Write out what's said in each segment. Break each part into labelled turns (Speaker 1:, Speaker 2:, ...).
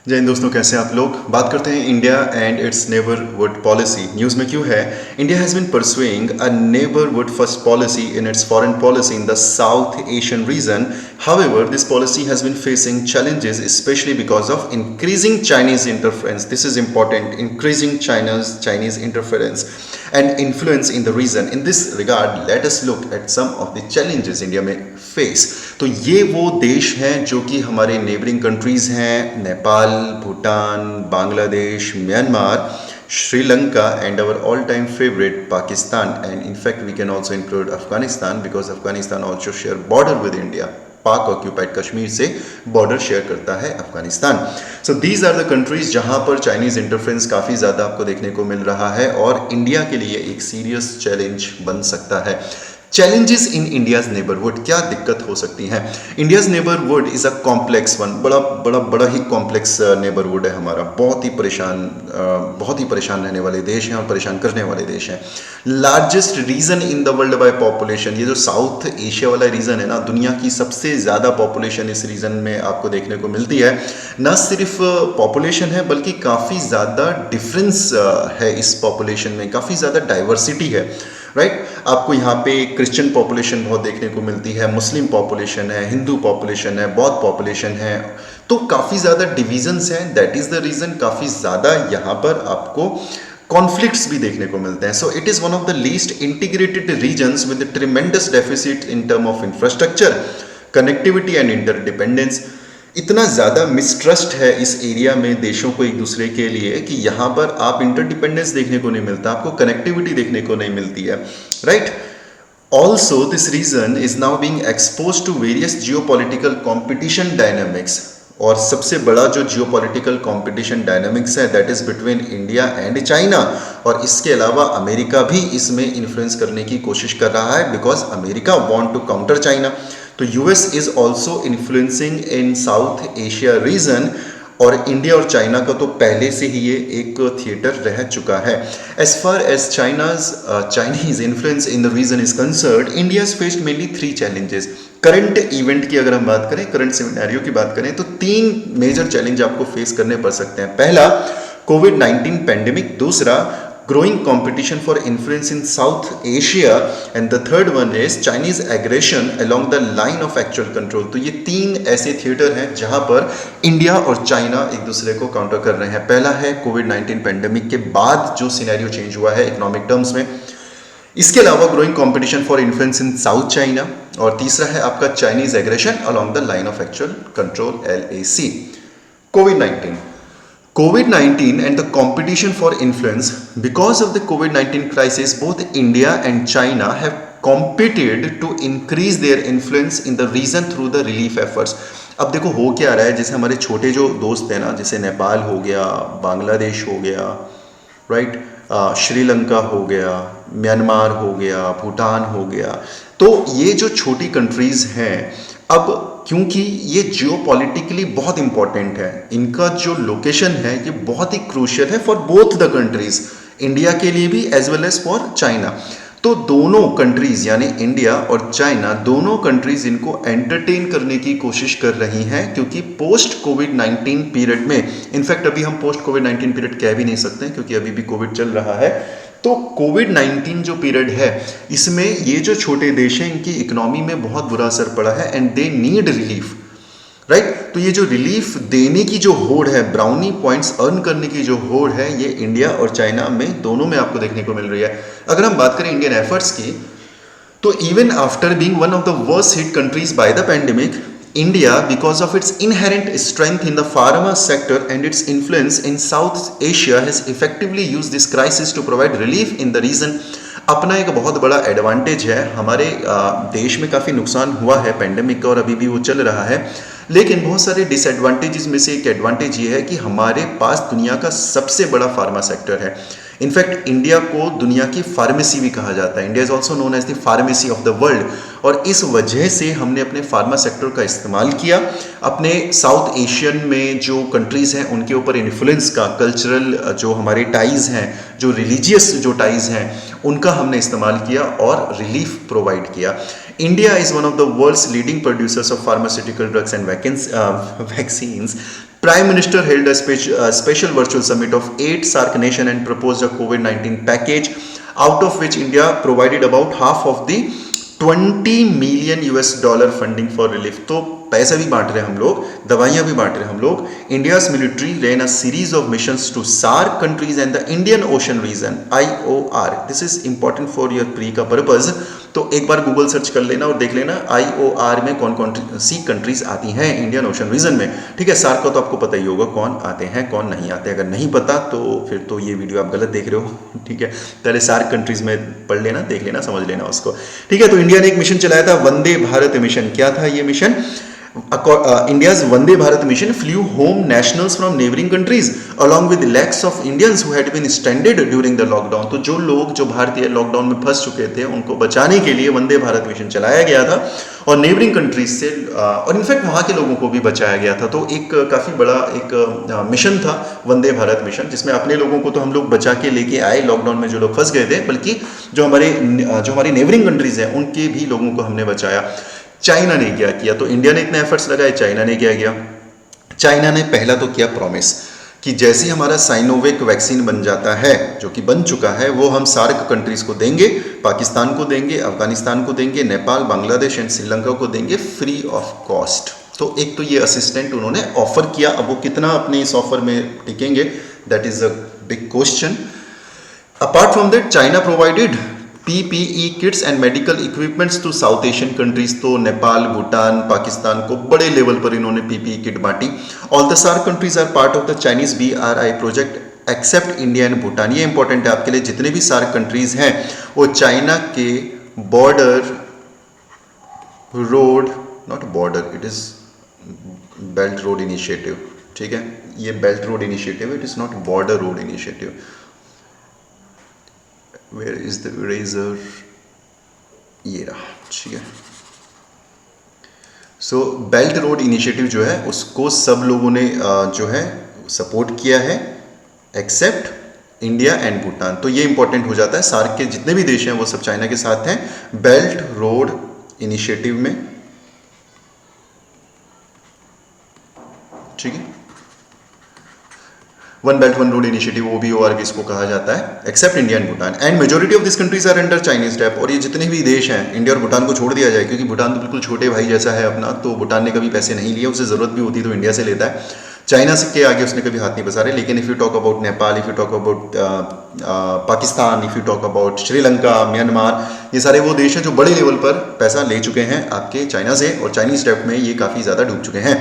Speaker 1: जय हिंद दोस्तों, कैसे हैं आप लोग। बात करते हैं India and its neighbourhood policy. News में क्यों है, India has been pursuing a neighbourhood first policy in its foreign policy in the South Asian region. However, this policy has been facing challenges, especially because of increasing Chinese interference. This is important, increasing Chinese interference and influence in the region. In this regard, let us look at some of the challenges India may face. तो ये वो देश हैं जो कि हमारे neighbouring countries हैं, Nepal, Bhutan, Bangladesh, Myanmar, Sri Lanka and our all-time favorite Pakistan, and in fact we can also include Afghanistan because Afghanistan also share border with India. Pak occupied Kashmir से बॉर्डर शेयर करता है Afghanistan. So these are the countries जहां पर Chinese interference काफ़ी ज़्यादा आपको देखने को मिल रहा है और इंडिया के लिए एक सीरियस चैलेंज बन सकता है. चैलेंजेस इन इंडियाज़ नेबरहुड, क्या दिक्कत हो सकती हैं. India's neighbourhood is a complex one, बड़ा ही कॉम्प्लेक्स नेबरहुड है हमारा. बहुत ही परेशान रहने वाले देश हैं और परेशान करने वाले देश हैं. Largest region in the world by population, ये जो साउथ एशिया वाला रीजन है ना, दुनिया की सबसे ज़्यादा पॉपुलेशन इस रीजन में आपको देखने को मिलती है. न सिर्फ पॉपुलेशन है बल्कि काफ़ी ज़्यादा डिफरेंस है इस पॉपुलेशन में, काफ़ी ज़्यादा डाइवर्सिटी है. राइट आपको यहाँ पे क्रिश्चियन पॉपुलेशन बहुत देखने को मिलती है, मुस्लिम पॉपुलेशन है, हिंदू पॉपुलेशन है, बौद्ध पॉपुलेशन है. तो काफ़ी ज़्यादा डिविजन्स हैं. दैट इज़ द रीज़न काफ़ी ज़्यादा यहाँ पर आपको कॉन्फ्लिक्ट्स भी देखने को मिलते हैं. So it is one of the least integrated regions with tremendous deficit in term of infrastructure, connectivity and interdependence. इतना ज़्यादा मिसट्रस्ट है इस एरिया में देशों को एक दूसरे के लिए कि यहाँ पर आप इंटरडिपेंडेंस देखने को नहीं मिलता, आपको कनेक्टिविटी देखने को नहीं मिलती है. Right also this region is now being expose to various geopolitical competition dynamics. और सबसे बड़ा जो जियोपॉलिटिकल कंपटीशन डायनामिक्स है that is between India and China. और इसके अलावा अमेरिका भी इसमें इन्फ्लुएंस करने की कोशिश कर रहा है because America want to counter China. तो US is also influencing in South Asia region. और इंडिया और चाइना का तो पहले से ही ये एक थिएटर रह चुका है. As far as Chinese influence in the region is concerned, India has faced mainly 3 challenges. Current event की अगर हम बात करें, करंट सिनेरियो की बात करें तो 3 मेजर चैलेंज आपको फेस करने पड़ सकते हैं. पहला कोविड-19 पैंडेमिक, दूसरा growing competition for influence in South Asia, and the third one is Chinese aggression along the line of actual control. तो ये 3 ऐसे थिएटर हैं जहां पर इंडिया और चाइना एक दूसरे को काउंटर कर रहे हैं. पहला है कोविड-19 पैंडेमिक के बाद जो सिनेरियो चेंज हुआ है इकोनॉमिक टर्म्स में. इसके अलावा growing competition for influence in south China. और तीसरा है आपका Chinese aggression along the line of actual control, LAC. COVID-19 and the competition for influence. Because of the COVID-19 crisis, both India and China have competed to increase their influence in the region through the relief efforts. अब देखो हो क्या रहा है, जैसे हमारे छोटे जो दोस्त हैं ना, जैसे नेपाल हो गया, बांग्लादेश हो गया, राइट, श्रीलंका हो गया, म्यांमार हो गया, भूटान हो गया. तो ये जो छोटी कंट्रीज़ हैं, अब क्योंकि ये जियोपॉलिटिकली बहुत इंपॉर्टेंट है, इनका जो लोकेशन है ये बहुत ही क्रूशियल है for both the countries, India के लिए भी as well as for China. तो दोनों कंट्रीज़ यानी इंडिया और चाइना, दोनों कंट्रीज़ इनको एंटरटेन करने की कोशिश कर रही हैं क्योंकि पोस्ट कोविड-19 पीरियड में, इनफैक्ट अभी हम पोस्ट कोविड-19 पीरियड कह भी नहीं सकते क्योंकि अभी भी कोविड चल रहा है. तो कोविड-19 जो पीरियड है इसमें ये जो छोटे देश हैं इनकी इकोनॉमी में बहुत बुरा असर पड़ा है and they need relief. Right तो ये जो रिलीफ देने की जो होड़ है, ब्राउनी पॉइंट्स अर्न करने की जो होड़ है, ये इंडिया और चाइना में दोनों में आपको देखने को मिल रही है. अगर हम बात करें इंडियन एफर्ट्स की, तो even after being one of the worst hit countries by the pandemic, India, because of its inherent strength in the pharma sector and its influence in South Asia, has effectively used this crisis to provide relief in the region. अपना एक बहुत बड़ा advantage है. हमारे देश में काफ़ी नुकसान हुआ है पैंडेमिक का और अभी भी वो चल रहा है, लेकिन बहुत सारे डिसएडवांटेजेस में से एक एडवांटेज ये है कि हमारे पास दुनिया का सबसे बड़ा फार्मा सेक्टर है. इनफैक्ट इंडिया को दुनिया की फार्मेसी भी कहा जाता है. India is also known as the pharmacy of the world. और इस वजह से हमने अपने फार्मा सेक्टर का इस्तेमाल किया अपने साउथ एशियन में जो कंट्रीज़ हैं उनके ऊपर इन्फ्लुएंस का, कल्चरल जो हमारे टाइज़ हैं, जो रिलीजियस जो टाइज़ हैं, उनका हमने इस्तेमाल किया और रिलीफ प्रोवाइड किया. India is one of the world's leading producers of pharmaceutical drugs and vaccines. Prime Minister held a special virtual summit of 8 SAARC nations and proposed a COVID-19 package, out of which India provided about half of the $20 million funding for relief. तो पैसा भी बांट रहे हैं हम लोग, दवाइयां भी बांट रहे हैं हम लोग। India's military ran a series of missions to SAARC countries and the Indian Ocean region, IOR। This is important for your pre का पर्पज। तो एक बार गूगल सर्च कर लेना और देख लेना IOR में कौन कौन सी कंट्रीज आती हैं इंडियन ओशन रीजन में। ठीक है, सार्क का तो आपको पता ही होगा कौन आते हैं कौन नहीं आते। अगर नहीं पता तो फिर तो ये वीडियो आप गलत देख रहे हो। ठीक है, पहले सार्क कंट्रीज में पढ़ लेना, देख लेना, समझ लेना उसको। ठीक है, तो इंडिया ने एक मिशन चलाया था, वंदे भारत मिशन। क्या था ये mission? India's Vande Bharat mission flew home nationals from neighboring countries along with lakhs of Indians who had been stranded during the lockdown। तो जो लोग जो भारतीय लॉकडाउन में फंस चुके थे उनको बचाने के लिए वंदे भारत मिशन चलाया गया था और नेबरिंग कंट्रीज से और इनफैक्ट वहाँ के लोगों को भी बचाया गया था। तो एक काफ़ी बड़ा एक मिशन था वंदे भारत मिशन, जिसमें अपने लोगों को तो हम लोग बचा के लेके आए लॉकडाउन में जो लोग फंस गए थे, बल्कि जो हमारी नेबरिंग कंट्रीज हैं उनके भी लोगों को हमने बचाया। चाइना ने क्या किया? तो इंडिया ने इतने एफर्ट्स लगाए, चाइना ने क्या किया? चाइना ने पहला तो किया प्रॉमिस कि जैसे ही हमारा साइनोवेक वैक्सीन बन जाता है, जो कि बन चुका है, वो हम सार्क कंट्रीज को देंगे, पाकिस्तान को देंगे, अफगानिस्तान को देंगे, नेपाल, बांग्लादेश एंड श्रीलंका को देंगे फ्री ऑफ कॉस्ट। तो एक तो ये असिस्टेंट उन्होंने ऑफर किया। अब वो कितना अपने इस ऑफर में टिकेंगे, that is a big question. Apart from that China provided PPE kits and medical equipments to South Asian countries. तो नेपाल, भूटान, पाकिस्तान को बड़े लेवल पर इन्होंने PPE किट बांटी। All the SAARC countries are part of the Chinese BRI project except India and Bhutan. ये important है आपके लिए, जितने भी सार्क कंट्रीज हैं वो चाइना के border road, not border, it is belt road initiative. ठीक है, ये belt road initiative, it is not border road initiative. Where is the eraser? ये रहा। ठीक है, सो बेल्ट रोड इनिशिएटिव जो है उसको सब लोगों ने जो है सपोर्ट किया है एक्सेप्ट इंडिया एंड भूटान। तो ये इंपॉर्टेंट हो जाता है, सार्क के जितने भी देश हैं वो सब चाइना के साथ हैं बेल्ट रोड इनिशिएटिव में। ठीक है, one belt one road initiative, OBOR भी इसको कहा जाता है, except India and Bhutan. And majority of this countries are under Chinese tap. और ये जितने भी देश हैं, इंडिया और भूटान को छोड़ दिया जाए क्योंकि भूटान तो बिल्कुल छोटे भाई जैसा है अपना, तो भूटान ने कभी पैसे नहीं लिए, उसे जरूरत भी होती तो इंडिया से लेता है। चाइना से के आगे उसने कभी हाथ नहीं पसारे। लेकिन if you talk about Nepal, if you talk about Pakistan, if you talk about Sri Lanka, Myanmar, ये सारे वो देश हैं जो बड़े लेवल पर पैसा ले चुके हैं आपके चाइना से, और चाइनीज टैप में ये काफ़ी ज़्यादा डूब चुके हैं।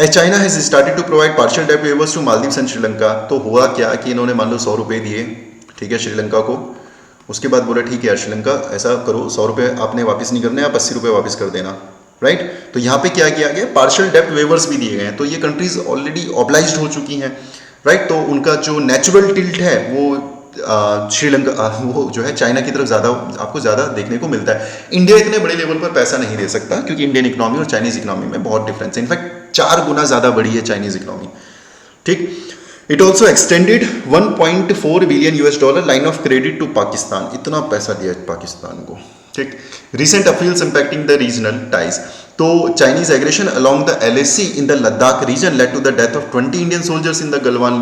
Speaker 1: As China has started to provide partial debt waivers to Maldives and Sri Lanka. तो हुआ क्या कि इन्होंने मान लो 100 रुपये दिए, ठीक है, श्रीलंका को। उसके बाद बोला ठीक है यार श्रीलंका ऐसा करो, 100 रुपये आपने वापस नहीं करने, आप 80 रुपये वापस कर देना, राइट। तो यहाँ पे क्या किया गया, पार्शियल डेप्ट वेवर्स भी दिए गए हैं। तो ये कंट्रीज ऑलरेडी ऑब्लाइज्ड हो चुकी हैं, राइट। तो उनका जो नेचुरल टिल्ट है वो श्रीलंका वो जो है चाइना की तरफ ज़्यादा आपको ज़्यादा देखने को मिलता है। इंडिया इतने बड़े लेवल पर पैसा नहीं दे सकता क्योंकि इंडियन इकोनॉमी और चाइनीज़ इकोनॉमी में बहुत डिफरेंस है। इनफैक्ट 4 गुना ज़्यादा बड़ी है चाइनीज़ इकोनॉमी, ठीक। It also extended $1.4 billion line of credit to Pakistan. इतना पैसा दिया पाकिस्तान को, ठीक। Recent appeals impacting the regional ties. तो Chinese aggression along the LAC in the Ladakh region led to the death of 20 Indian soldiers in the Galwan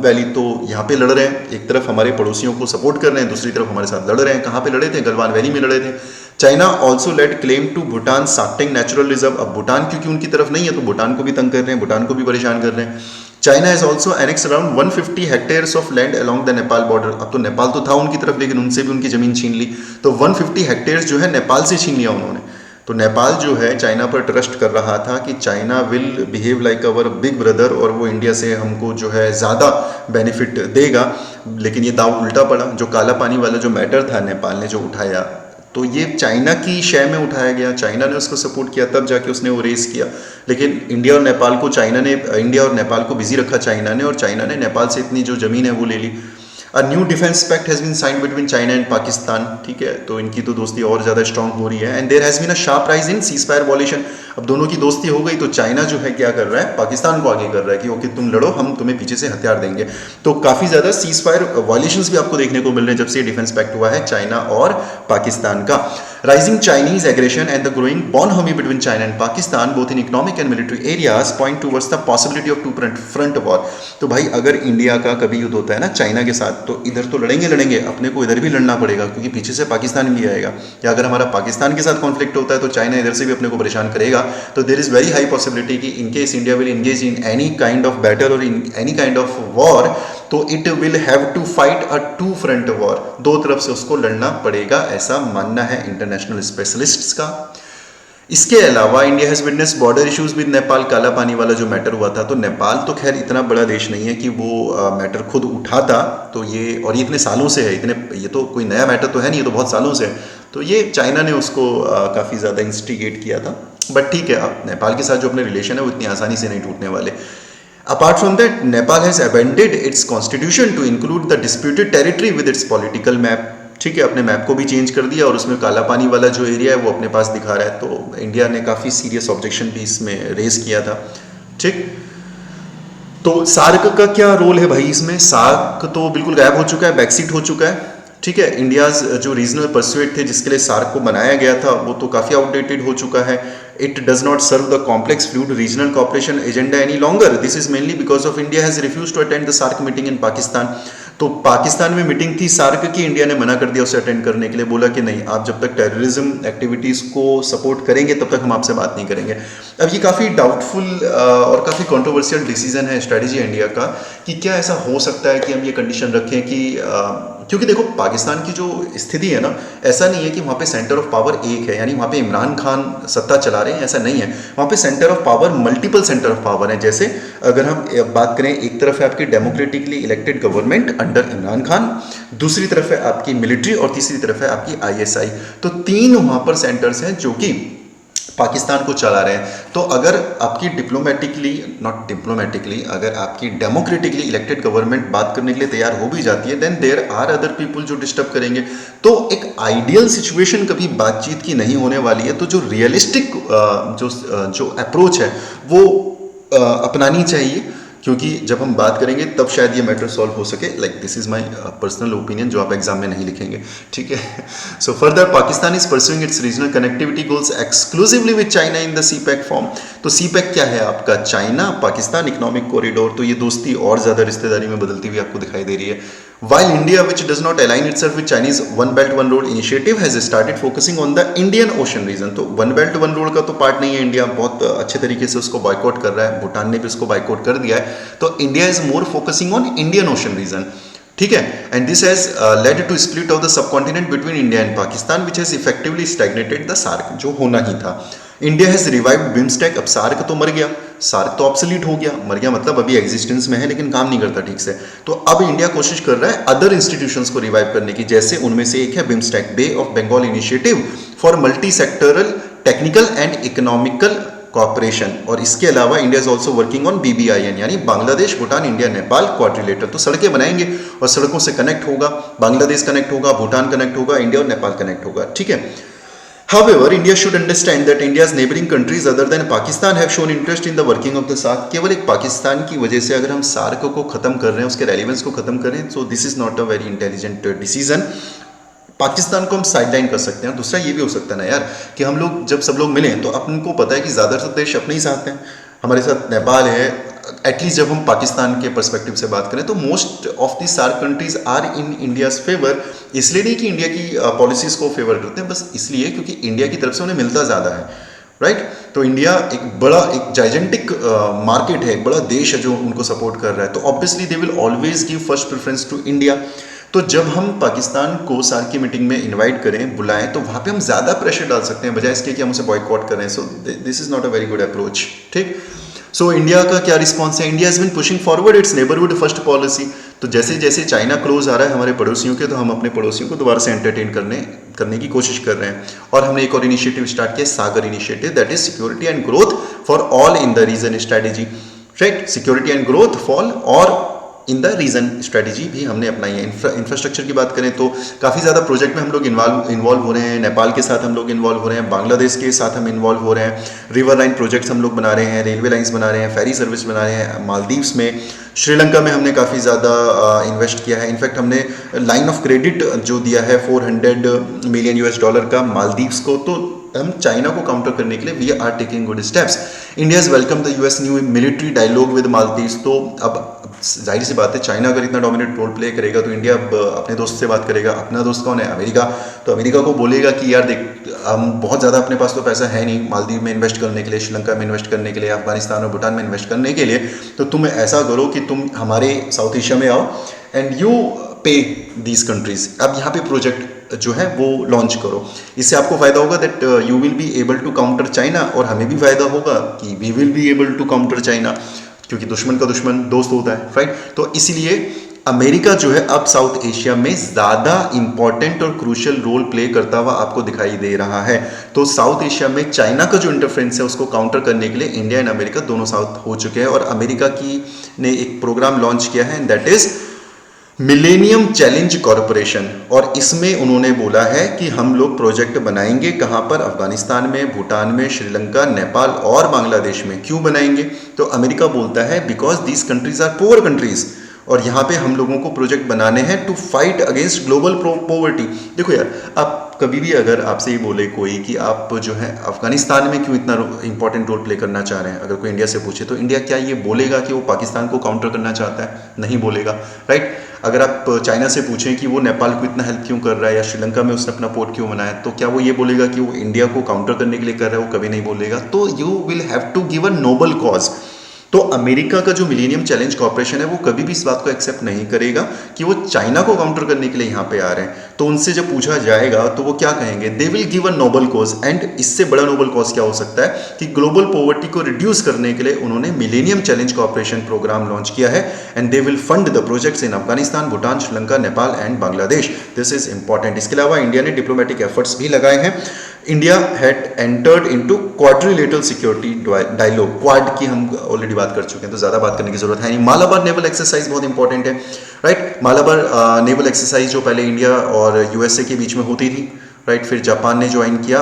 Speaker 1: valley. तो यहाँ पे लड़ रहे हैं, एक तरफ हमारे पड़ोसियों को सपोर्ट कर रहे हैं, दूसरी तरफ हमारे साथ लड़ रहे हैं। कहाँ पे लड़े थे? गलवान वैली में लड़े थे। China also led claim to Bhutan Sakteng natural reserve. अब भूटान क्योंकि उनकी तरफ नहीं है तो भूटान को भी तंग कर रहे हैं, भूटान को भी परेशान कर रहे हैं। China has also annex around 150 hectares of land along the Nepal border. अब तो नेपाल तो था उनकी तरफ लेकिन उनसे भी उनकी जमीन छीन ली, तो 150 हेक्टेयर्स जो है नेपाल से छीन लिया उन्होंने। तो नेपाल जो है चाइना पर ट्रस्ट कर रहा था कि China will behave like our big brother और वो इंडिया से हमको जो है ज़्यादा बेनिफिट देगा, लेकिन ये दाव उल्टा पड़ा। जो काला पानी वाला जो मैटर था नेपाल ने जो उठाया, तो ये चाइना की शय में उठाया गया, चाइना ने उसको सपोर्ट किया, तब जाके उसने वो रेस किया। लेकिन इंडिया और नेपाल को इंडिया और नेपाल को बिजी रखा चाइना ने, और चाइना ने नेपाल से इतनी जो ज़मीन है वो ले ली। A new defence pact has been signed between China and Pakistan, ठीक है। तो इनकी तो दोस्ती और ज़्यादा स्ट्रांग हो रही है। And there has been a sharp rise in ceasefire violation. अब दोनों की दोस्ती हो गई तो चाइना जो है क्या कर रहा है, पाकिस्तान को आगे कर रहा है कि ओके तुम लड़ो, हम तुम्हें पीछे से हथियार देंगे। तो काफ़ी ज़्यादा सीजफायर वॉल्यूशंस भी आपको देखने को मिल रहे हैं जब से डिफेंस पैक्ट हुआ है चाइना और पाकिस्तान का। Rising Chinese aggression and the growing bonhomie between China and Pakistan, both in economic and military areas, point towards the possibility of two-front war. तो भाई अगर इंडिया का कभी युद्ध होता है ना चाइना के साथ, तो इधर तो लड़ेंगे, अपने को इधर भी लड़ना पड़ेगा क्योंकि पीछे से पाकिस्तान भी आएगा। या अगर हमारा पाकिस्तान के साथ कॉन्फ्लिक्ट होता है तो चाइना इधर से भी अपने को परेशान करेगा। तो there is very high possibility कि in case India will engage in any kind of battle or in any kind of war, तो it will have to fight a two front war, दो तरफ से उसको लड़ना पड़ेगा, ऐसा मानना है इंटरनेशनल स्पेशलिस्ट्स का। इसके अलावा India has witness border issues with Nepal, काला पानी वाला जो मैटर हुआ था, तो नेपाल तो खैर इतना बड़ा देश नहीं है कि वो मैटर खुद उठाता, तो ये और ये इतने सालों से है, ये तो कोई नया मैटर तो है नहीं, ये तो बहुत सालों से है, तो ये चाइना ने उसको काफ़ी ज़्यादा इंस्टिगेट किया था। बट ठीक है, अब नेपाल के साथ जो अपने रिलेशन है वो इतनी आसानी से नहीं टूटने वाले। Apart from that, Nepal has amended its constitution to include the disputed territory with its political map. ठीक है, अपने मैप को भी चेंज कर दिया और उसमें काला पानी वाला जो एरिया है वो अपने पास दिखा रहा है। तो इंडिया ने काफ़ी सीरियस ऑब्जेक्शन भी इसमें रेज किया था। ठीक, तो सार्क का क्या रोल है भाई इसमें? सार्क तो बिल्कुल गायब हो चुका है, बैकसीट हो चुका है। ठीक है, इंडियाज जो रीजनल परसुएट थे जिसके लिए सार्क को बनाया गया था वो तो काफ़ी आउटडेटेड हो चुका है। It does not serve the complex fluid regional cooperation agenda any longer. This is mainly because of India has refused to attend the SARC meeting in Pakistan. तो पाकिस्तान में मीटिंग थी सार्क की, इंडिया ने मना कर दिया उसे अटेंड करने के लिए, बोला कि नहीं, आप जब तक टेररिज्म एक्टिविटीज़ को सपोर्ट करेंगे तब तक हम आपसे बात नहीं करेंगे। अब ये काफ़ी डाउटफुल और काफ़ी कंट्रोवर्शियल डिसीजन है, स्ट्रेटजी है इंडिया का, कि क्या ऐसा हो सकता है कि हम ये कंडीशन रखें कि क्योंकि देखो पाकिस्तान की जो स्थिति है ना, ऐसा नहीं है कि वहाँ पे सेंटर ऑफ पावर एक है, यानी वहाँ पे इमरान खान सत्ता चला रहे हैं, ऐसा नहीं है। वहाँ पे centre of power multiple centre of power है। जैसे अगर हम बात करें, एक तरफ है आपकी democratically elected government under Imran Khan, दूसरी तरफ है आपकी मिलिट्री और तीसरी तरफ है आपकी ISI। तो तीन वहाँ पर सेंटर्स हैं जो कि पाकिस्तान को चला रहे हैं। तो अगर आपकी अगर आपकी डेमोक्रेटिकली इलेक्टेड गवर्नमेंट बात करने के लिए तैयार हो भी जाती है, then there are other people जो डिस्टर्ब करेंगे। तो एक आइडियल सिचुएशन कभी बातचीत की नहीं होने वाली है। तो जो रियलिस्टिक जो अप्रोच है वो अपनानी चाहिए, क्योंकि जब हम बात करेंगे तब शायद ये मैटर सॉल्व हो सके। Like this is my personal opinion जो आप एग्जाम में नहीं लिखेंगे, ठीक है। So further Pakistan is pursuing it's regional connectivity goals exclusively with China in the CPEC form. तो CPEC क्या है आपका? China Pakistan economic corridor. तो ये दोस्ती और ज़्यादा रिश्तेदारी में बदलती हुई आपको दिखाई दे रही है। While India, which does not align itself with Chinese One Belt One Road initiative, has started focusing on the Indian Ocean region. तो One Belt One Road का तो पार्ट नहीं है इंडिया, बहुत अच्छे तरीके से उसको बॉयकॉट कर रहा है, भूटान ने भी उसको बॉयकॉट कर दिया है। तो India is more focusing on Indian Ocean region, ठीक है। And this has led to split of the subcontinent between India and Pakistan, which has effectively stagnated the SAARC, जो होना ही था। India has revived BIMSTEC. अब सार्क तो मर गया, सार्क तो ऑब्सोलीट हो गया, मर गया मतलब अभी एग्जिस्टेंस में है लेकिन काम नहीं करता ठीक से। तो अब इंडिया कोशिश कर रहा है अदर इंस्टीट्यूशंस को रिवाइव करने की, जैसे उनमें से एक है BIMSTEC, bay of Bengal initiative for multi sectoral technical and economical cooperation. और इसके अलावा India is also working on BBIN, यानी बांग्लादेश भूटान इंडिया नेपाल क्वाड्रिलेटर। तो सड़कें बनाएंगे और सड़कों से कनेक्ट होगा, बांग्लादेश कनेक्ट होगा, भूटान कनेक्ट होगा, इंडिया और नेपाल कनेक्ट होगा, ठीक है। However, India should understand that India's neighboring countries other than Pakistan have shown interest in the working of the SARC. केवल एक पाकिस्तान की वजह से अगर हम सार्क को खत्म कर रहे हैं, उसके रेलिवेंस को खत्म कर रहे हैं, so this is not a very intelligent decision. Pakistan को हम साइडलाइन कर सकते हैं। दूसरा ये भी हो सकता है ना यार कि हम लोग जब सब लोग मिलें तो अपन को पता है कि ज़्यादातर देश अपने ही साथ हैं, हमारे साथ नेपाल है। एटलीस्ट जब हम पाकिस्तान के पर्सपेक्टिव से बात करें तो most of the SAARC countries are in India's favour. इसलिए नहीं कि इंडिया की पॉलिसीज़ को फेवर करते हैं, बस इसलिए क्योंकि इंडिया की तरफ से उन्हें मिलता ज़्यादा है, राइट। तो इंडिया एक जाइजेंटिक मार्केट है, एक बड़ा देश है जो उनको सपोर्ट कर रहा है। तो obviously they will always give first preference to India. तो जब हम पाकिस्तान को सार्क की मीटिंग में इनवाइट करें, बुलाएं, तो वहाँ पे हम ज़्यादा प्रेशर डाल सकते हैं बजाय इसके कि हम उसे बॉयकॉट करें। So this is not a very good approach, ठीक। सो इंडिया का क्या रिस्पॉन्स है? India has been pushing forward its neighbourhood first policy. तो जैसे जैसे चाइना क्लोज आ रहा है हमारे पड़ोसियों के, तो हम अपने पड़ोसियों को दोबारा से एंटरटेन करने की कोशिश कर रहे हैं। और हमने एक और इनिशिएटिव स्टार्ट किया, SAGAR initiative, that is security and growth for all in the region strategy, right. Security and growth for in the region strategy भी हमने अपनाई है। इंफ्रास्ट्रक्चर की बात करें तो काफ़ी ज़्यादा प्रोजेक्ट में हम लोग इन्वॉल्व हो रहे हैं। नेपाल के साथ हम लोग इन्वॉल्व हो रहे हैं, बांग्लादेश के साथ हम इन्वॉल्व हो रहे हैं, रिवर लाइन प्रोजेक्ट्स हम लोग बना रहे हैं, रेलवे लाइन्स बना रहे हैं, फेरी सर्विस बना रहे हैं मालदीव्स में, श्रीलंका में हमने काफ़ी ज़्यादा इन्वेस्ट किया है। इनफैक्ट हमने लाइन ऑफ क्रेडिट जो दिया है $400 मिलियन का मालदीव्स को। तो हम चाइना को काउंटर करने के लिए we are taking good steps. India is welcome the US new military dialogue with Maldives. तो अब जाहिर सी बात है, चाइना अगर इतना डोमिनेट रोल प्ले करेगा तो इंडिया अब अपने दोस्त से बात करेगा। अपना दोस्त कौन है? अमेरिका। तो अमेरिका को बोलेगा कि यार देख, हम बहुत ज़्यादा, अपने पास तो पैसा है नहीं मालदीव में इन्वेस्ट करने के लिए, श्रीलंका में इन्वेस्ट करने के लिए, अफगानिस्तान और भूटान में इन्वेस्ट करने के लिए। तो तुम ऐसा करो कि तुम हमारे साउथ एशिया में आओ एंड यू पे दीज कंट्रीज। अब यहाँ पे प्रोजेक्ट जो है वो लॉन्च करो। इससे आपको फायदा होगा that you will be able to counter China, और हमें भी फायदा होगा कि we will be able to counter China, क्योंकि दुश्मन का दुश्मन दोस्त होता है, राइट। तो इसीलिए अमेरिका जो है अब साउथ एशिया में ज़्यादा इंपॉर्टेंट और क्रूशियल रोल प्ले करता हुआ आपको दिखाई दे रहा है। तो साउथ एशिया में चाइना का जो इंटरफेरेंस है उसको काउंटर करने के लिए इंडिया एंड अमेरिका दोनों साउथ हो चुके हैं। और अमेरिका की ने एक प्रोग्राम लॉन्च किया है, that is millennium challenge corporation. और इसमें उन्होंने बोला है कि हम लोग प्रोजेक्ट बनाएंगे कहाँ पर? अफगानिस्तान में, भूटान में, श्रीलंका, नेपाल और बांग्लादेश में। क्यों बनाएंगे? तो अमेरिका बोलता है because these countries are poor countries, और यहाँ पे हम लोगों को प्रोजेक्ट बनाने हैं to fight against global poverty. देखो यार, आप कभी भी अगर आपसे ये बोले कोई कि आप जो है अफगानिस्तान में क्यों इतना इंपॉर्टेंट रोल प्ले करना चाह रहे हैं, अगर कोई इंडिया से पूछे तो इंडिया क्या ये बोलेगा कि वो पाकिस्तान को काउंटर करना चाहता है? नहीं बोलेगा, राइट। अगर आप चाइना से पूछें कि वो नेपाल को इतना हेल्प क्यों कर रहा है या श्रीलंका में उसने अपना पोर्ट क्यों बनाया, तो क्या वो ये बोलेगा कि वो इंडिया को काउंटर करने के लिए कर रहा है? वो कभी नहीं बोलेगा। तो you will have to give a noble cause. तो अमेरिका का जो मिलेनियम चैलेंज कॉर्पोरेशन है वो कभी भी इस बात को एक्सेप्ट नहीं करेगा कि वो चाइना को काउंटर करने के लिए यहाँ पे आ रहे हैं। तो उनसे जब पूछा जाएगा तो वो क्या कहेंगे? They will give a noble cause. And इससे बड़ा नोबल कॉज क्या हो सकता है कि ग्लोबल पॉवर्टी को रिड्यूस करने के लिए उन्होंने millennium challenge corporation programme launch किया है, and they will fund the projects in Afghanistan, Bhutan, Sri Lanka, Nepal and Bangladesh. This is important. इसके अलावा इंडिया ने डिप्लोमेटिक एफर्ट्स भी लगाए हैं। India had entered into quadrilateral security dialogue. Quad की हम ऑलरेडी बात कर चुके हैं, तो ज़्यादा बात करने की जरूरत है नहीं। मालाबार नेवल एक्सरसाइज बहुत इंपॉर्टेंट है, राइट। मालाबार नेवल एक्सरसाइज जो पहले इंडिया और यूएसए के बीच में होती थी, राइट। फिर जापान ने ज्वाइन किया,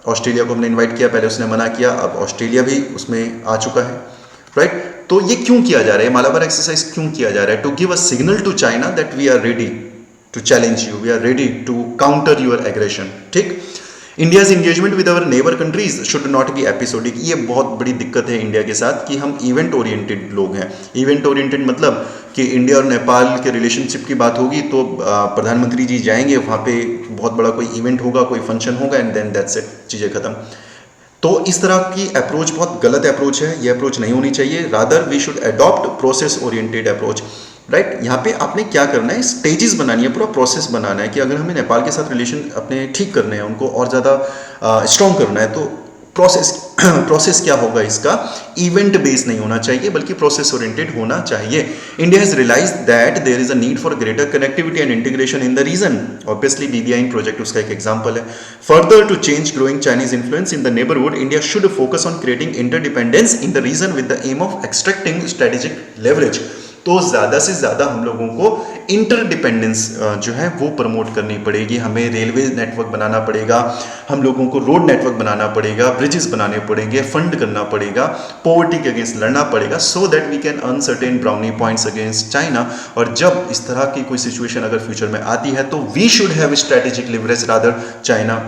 Speaker 1: ऑस्ट्रेलिया को हमने इन्वाइट किया, पहले उसने मना किया, अब ऑस्ट्रेलिया भी उसमें आ चुका है, राइट। तो ये क्यों किया जा रहा है? मालाबार एक्सरसाइज क्यों किया जा रहा है? To give a signal to China that we are ready to challenge you, we are ready to counter your aggression, ठीक। India's engagement with our neighbour countries should not be episodic. ये बहुत बड़ी दिक्कत है इंडिया के साथ कि हम इवेंट ओरिएंटेड लोग हैं। इवेंट ओरिएंटेड मतलब कि इंडिया और नेपाल के रिलेशनशिप की बात होगी तो प्रधानमंत्री जी जाएंगे वहाँ पे, बहुत बड़ा कोई इवेंट होगा, कोई फंक्शन होगा, एंड देन दैट्स इट, चीज़ें खत्म। तो इस तरह की अप्रोच बहुत गलत अप्रोच है, ये अप्रोच नहीं होनी चाहिए। Rather we should adopt process oriented approach, right. यहाँ पे आपने क्या करना है? स्टेजेस बनानी है, पूरा प्रोसेस बनाना है कि अगर हमें नेपाल के साथ रिलेशन अपने ठीक करने हैं, उनको और ज़्यादा स्ट्रॉन्ग करना है, तो प्रोसेस क्या होगा इसका? इवेंट बेस्ड नहीं होना चाहिए बल्कि प्रोसेस ओरिएंटेड होना चाहिए। India has realise that there is a need for greater connectivity and integration in the region. Obviously BBI project उसका एक एग्जांपल है। Further to change growing Chinese influence in the neighbourhood, India should focus on creating interdependence in the region with the aim of extracting strategic leverage. तो ज़्यादा से ज़्यादा हम लोगों को इंटरडिपेंडेंस जो है वो प्रमोट करनी पड़ेगी। हमें रेलवे नेटवर्क बनाना पड़ेगा, हम लोगों को रोड नेटवर्क बनाना पड़ेगा, ब्रिजेस बनाने पड़ेंगे, फंड करना पड़ेगा, पॉवर्टी के अगेंस्ट लड़ना पड़ेगा, so that we can earn certain brownie points against China. और जब इस तरह की कोई सिचुएशन अगर फ्यूचर में आती है तो we should have strategic leverage rather China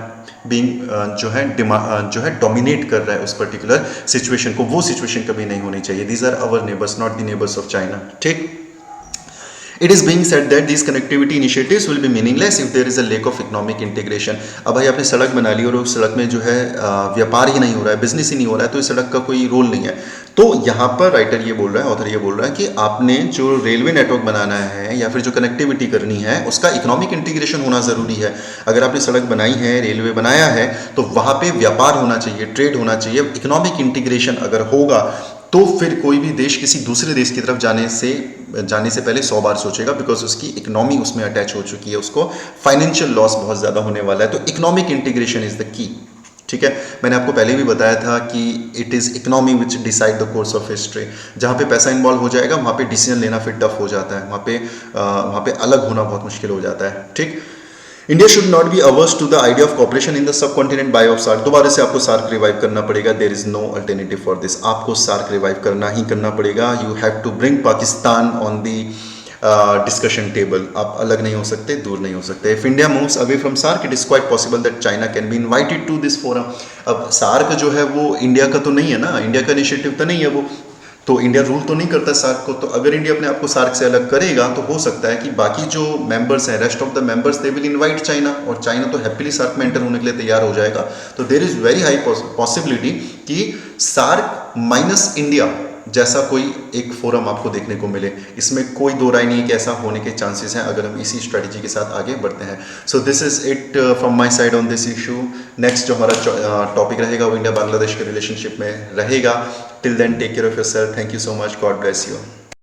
Speaker 1: being जो है डोमिनेट कर रहा है उस पर्टिकुलर सिचुएशन को। वो सिचुएशन कभी नहीं होनी चाहिए। These are our neighbours, not the neighbours of China, ठीक। It is being said that these connectivity initiatives will be meaningless if there is a lack of economic integration। अब भाई आपने सड़क बना ली और उस सड़क में जो है व्यापार ही नहीं हो रहा है, बिजनेस ही नहीं हो रहा है, तो इस सड़क का कोई रोल नहीं है। तो यहाँ पर राइटर ये बोल रहा है, ऑथर ये बोल रहा है कि आपने जो रेलवे नेटवर्क बनाना है या फिर जो कनेक्टिविटी करनी है उसका इकोनॉमिक इंटीग्रेशन होना ज़रूरी है। अगर आपने सड़क बनाई है, रेलवे बनाया है, तो वहाँ पे व्यापार होना चाहिए, ट्रेड होना चाहिए। इकोनॉमिक इंटीग्रेशन अगर होगा तो फिर कोई भी देश किसी दूसरे देश की तरफ जाने से पहले 100 बार सोचेगा, बिकॉज उसकी इकोनॉमी उसमें अटैच हो चुकी है, उसको फाइनेंशियल लॉस बहुत ज़्यादा होने वाला है। तो economic integration is the key, ठीक है, मैंने आपको पहले भी बताया था कि it is economy which decide the course of history. जहाँ पे पैसा इन्वॉल्व हो जाएगा वहाँ पे डिसीजन लेना फिर टफ हो जाता है, वहाँ पे अलग होना बहुत मुश्किल हो जाता है। ठीक, India should not be averse to the idea of cooperation in the subcontinent by of SAARC. दोबारा से आपको सार्क रिवाइव करना पड़ेगा, there is no alternative for this. आपको सार्क रिवाइव करना ही करना पड़ेगा। You have to bring Pakistan on the discussion table. आप अलग नहीं हो सकते, दूर नहीं हो सकते। If India moves away from SAARC it is quite possible that China can be invited to this forum. अब सार्क जो है वो इंडिया का तो नहीं है ना, इंडिया का इनिशिएटिव तो नहीं है वो, तो इंडिया रूल तो नहीं करता सार्क को। तो अगर इंडिया अपने आप को सार्क से अलग करेगा तो हो सकता है कि बाकी जो मेंबर्स हैं, rest of the members, they will invite China, और चाइना तो हैप्पीली सार्क में एंटर होने के लिए तैयार हो जाएगा। तो there is very high possibility कि सार्क माइनस इंडिया जैसा कोई एक फोरम आपको देखने को मिले। इसमें कोई दो राय नहीं है कि ऐसा होने के चांसेस हैं अगर हम इसी स्ट्रेटजी के साथ आगे बढ़ते हैं। सो this is it from my side on this issue. Next जो हमारा टॉपिक रहेगा वो इंडिया बांग्लादेश के रिलेशनशिप में रहेगा। Till then take care of yourself. Thank you so much. God bless you.